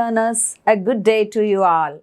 learners, a good day to you all.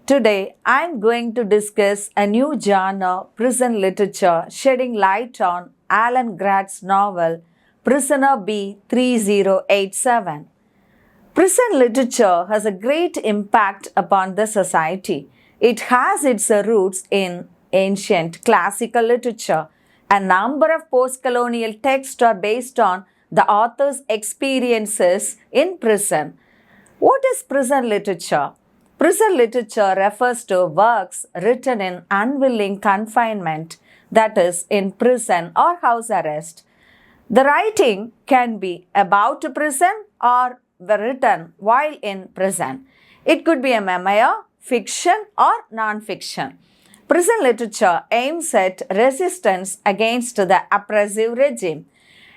Today, I am going to discuss a new genre, prison literature, shedding light on Alan Gratz' novel, Prisoner B 3087. Prison literature has a great impact upon the society. It has its roots in ancient classical literature. A number of post-colonial texts are based on the author's experiences in prison. What is prison literature? Prison literature refers to works written in unwilling confinement, that is, in prison or house arrest. The writing can be about prison or written while in prison. It could be a memoir, fiction, or non-fiction. Prison literature aims at resistance against the oppressive regime.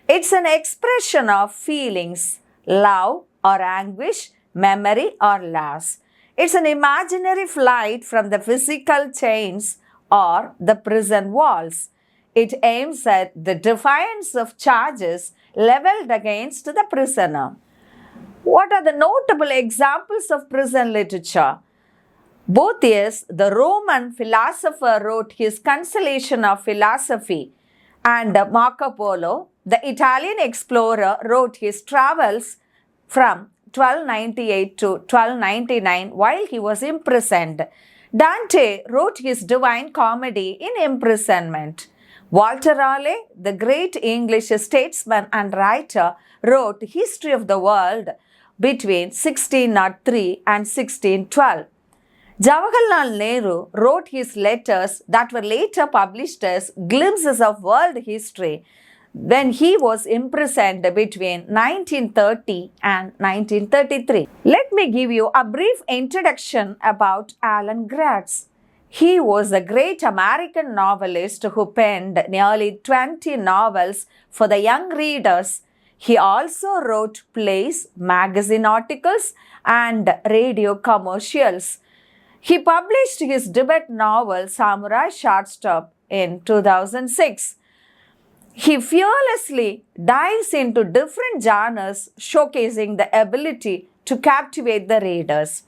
It's an expression of feelings, love or anguish, memory or loss. It's an imaginary flight from the physical chains or the prison walls. It aims at the defiance of charges leveled against the prisoner. What are the notable examples of prison literature? Boethius, the Roman philosopher, wrote his Consolation of Philosophy, and Marco Polo, the Italian explorer, wrote his travels from 1298 to 1299 while he was imprisoned. Dante wrote his Divine Comedy in imprisonment. Walter Raleigh, the great English statesman and writer, wrote History of the World between 1603 and 1612. Jawaharlal Nehru wrote his letters that were later published as Glimpses of World History when he was imprisoned between 1930 and 1933. Let me give you a brief introduction about Alan Gratz. He was a great American novelist who penned nearly 20 novels for the young readers. He also wrote plays, magazine articles, and radio commercials. He published his debut novel Samurai Shortstop in 2006. He fearlessly dives into different genres, showcasing the ability to captivate the readers.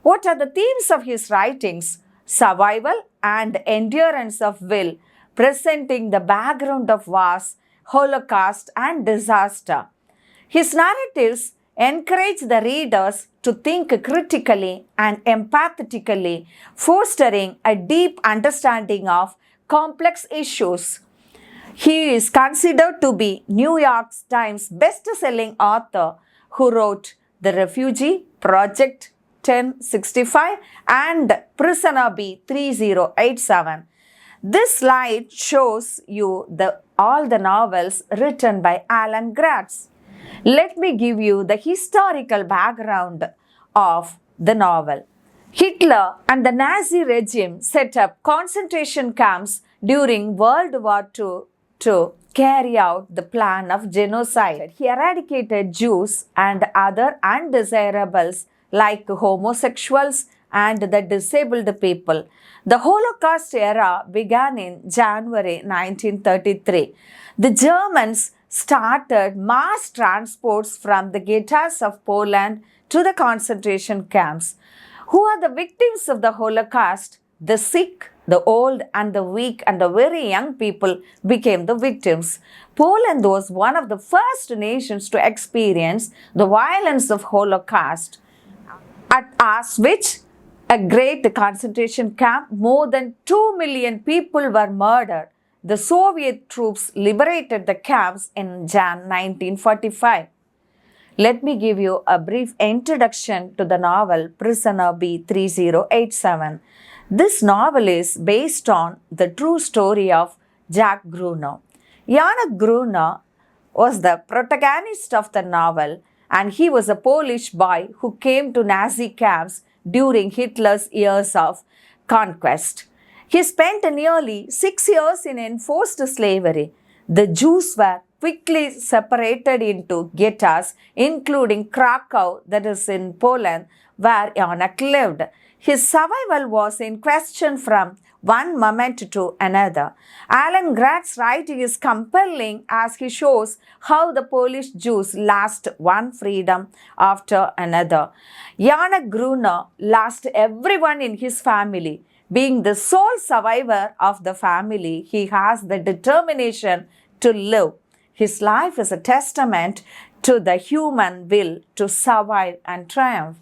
What are the themes of his writings? Survival and endurance of will, presenting the background of wars, Holocaust, and disaster. His narratives encourage the readers to think critically and empathetically, fostering a deep understanding of complex issues. He is considered to be New York Times best-selling author who wrote The Refugee, Project 1065, and Prisoner B 3087. This slide shows you all the novels written by Alan Gratz. Let me give you the historical background of the novel. Hitler and the Nazi regime set up concentration camps during World War II to carry out the plan of genocide. He eradicated Jews and other undesirables like homosexuals and the disabled people. The Holocaust era began in January 1933. The Germans started mass transports from the ghettos of Poland to the concentration camps. Who are the victims of the Holocaust? The sick, the old, and the weak, and the very young people became the victims. Poland was one of the first nations to experience the violence of Holocaust. At Auschwitz, a great concentration camp, more than 2 million people were murdered. The Soviet troops liberated the camps in Jan 1945. Let me give you a brief introduction to the novel Prisoner B 3087. This novel is based on the true story of Jack Gruner. Janek Gruner was the protagonist of the novel, and he was a Polish boy who came to Nazi camps during Hitler's years of conquest. He spent nearly 6 years in enforced slavery. The Jews were quickly separated into ghettos, including Krakow, that is in Poland, where Janek lived. His survival was in question from one moment to another. Alan Gratz' writing is compelling as he shows how the Polish Jews lost one freedom after another. Janek Gruner lost everyone in his family. Being the sole survivor of the family, he has the determination to live. His life is a testament to the human will to survive and triumph.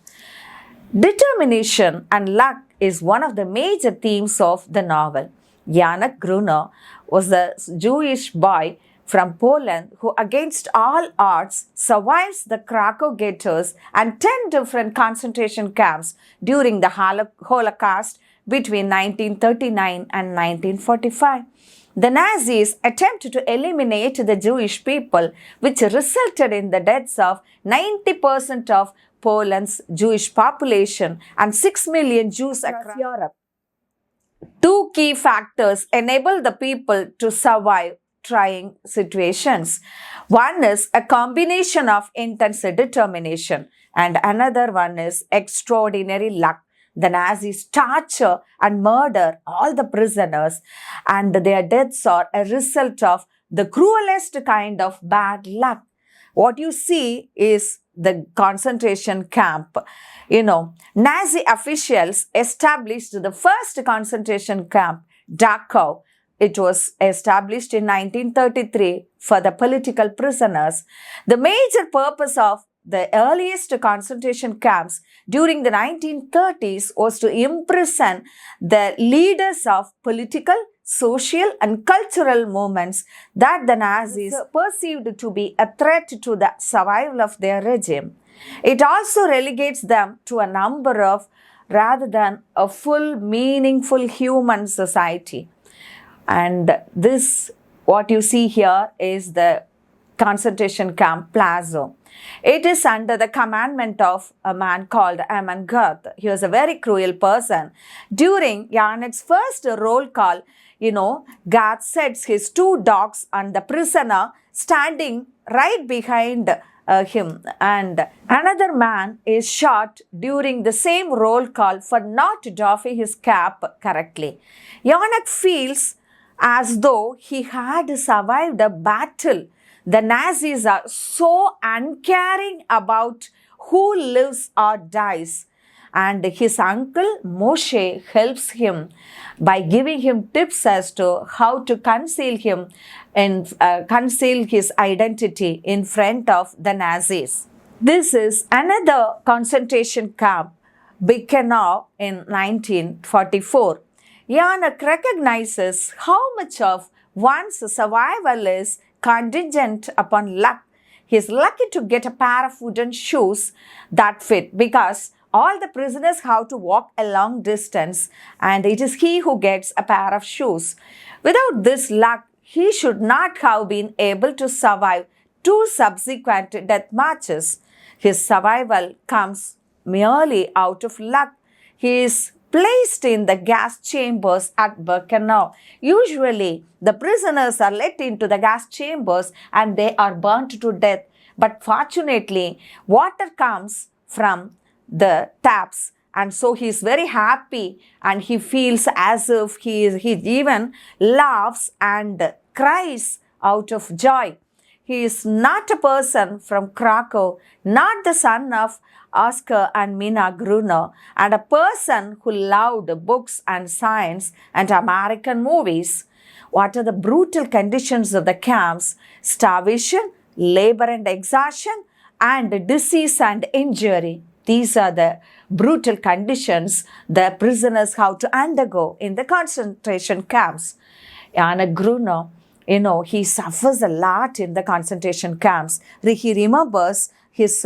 Determination and luck is one of the major themes of the novel. Janek Gruner was a Jewish boy from Poland who, against all odds, survives the Krakow ghettos and 10 different concentration camps during the Holocaust between 1939 and 1945. The Nazis attempted to eliminate the Jewish people, which resulted in the deaths of 90% of Poland's Jewish population and 6 million Jews across Europe. Two key factors enable the people to survive trying situations. One is a combination of intense determination, and another one is extraordinary luck. The Nazis torture and murder all the prisoners, and their deaths are a result of the cruelest kind of bad luck. What you see is the concentration camp. Nazi officials established the first concentration camp, Dachau. It was established in 1933 for the political prisoners. The major purpose of the earliest concentration camps during the 1930s was to imprison the leaders of political, social and cultural movements that the Nazis perceived to be a threat to the survival of their regime. It also relegates them to a number of rather than a full, meaningful human society. And this, what you see here, is the concentration camp Plazo. It is under the commandment of a man called Amon Goeth. He was a very cruel person. During Janek's first roll call, Goeth sets his two dogs on the prisoner standing right behind him, and another man is shot during the same roll call for not doffing his cap correctly. Janek feels as though he had survived a battle. The Nazis are so uncaring about who lives or dies. And his uncle Moshe helps him by giving him tips as to how to conceal his identity in front of the Nazis. This is another concentration camp, Birkenau, in 1944. Janek recognizes how much of one's survival is contingent upon luck. He is lucky to get a pair of wooden shoes that fit because all the prisoners have to walk a long distance and it is he who gets a pair of shoes. Without this luck, he should not have been able to survive two subsequent death marches. His survival comes merely out of luck. He is placed in the gas chambers at Birkenau. Usually, the prisoners are let into the gas chambers and they are burnt to death. But fortunately, water comes from the taps, and so he is very happy and he feels as if he even laughs and cries out of joy. He is not a person from Krakow, not the son of Oskar and Mina Gruner, and a person who loved books and science and American movies. What are the brutal conditions of the camps? Starvation, labor and exhaustion, and disease and injury. These are the brutal conditions the prisoners have to undergo in the concentration camps. Janek Gruner, he suffers a lot in the concentration camps. He remembers his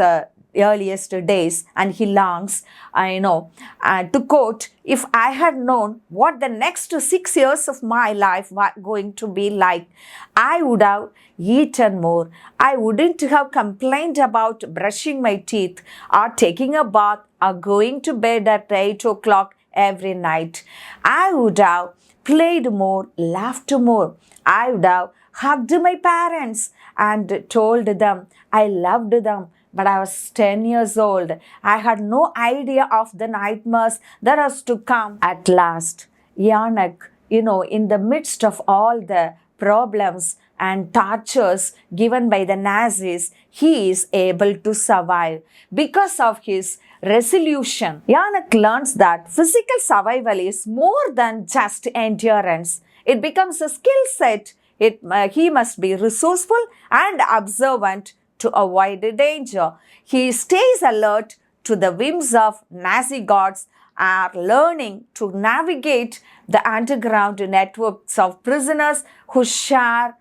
earliest days and he longs, to quote, "If I had known what the next 6 years of my life were going to be like, I would have eaten more. I wouldn't have complained about brushing my teeth or taking a bath or going to bed at 8 o'clock every night. I would have played more, laughed more. I would have hugged my parents and told them I loved them. But I was 10 years old. I had no idea of the nightmares that was to come." At last, Yanak, in the midst of all the problems and tortures given by the Nazis, he is able to survive because of his resolution. Yanak learns that physical survival is more than just endurance. It becomes a skill set. He must be resourceful and observant to avoid danger. He stays alert to the whims of Nazi gods, are learning to navigate the underground networks of prisoners who share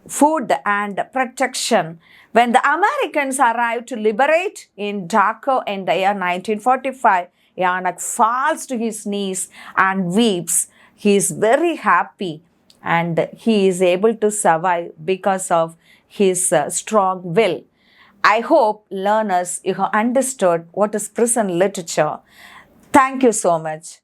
food and protection. When the Americans arrived to liberate in Dhaka in the year 1945, Yanak falls to his knees and weeps. He is very happy and he is able to survive because of his strong will. I hope learners, you have understood what is prison literature. Thank you so much.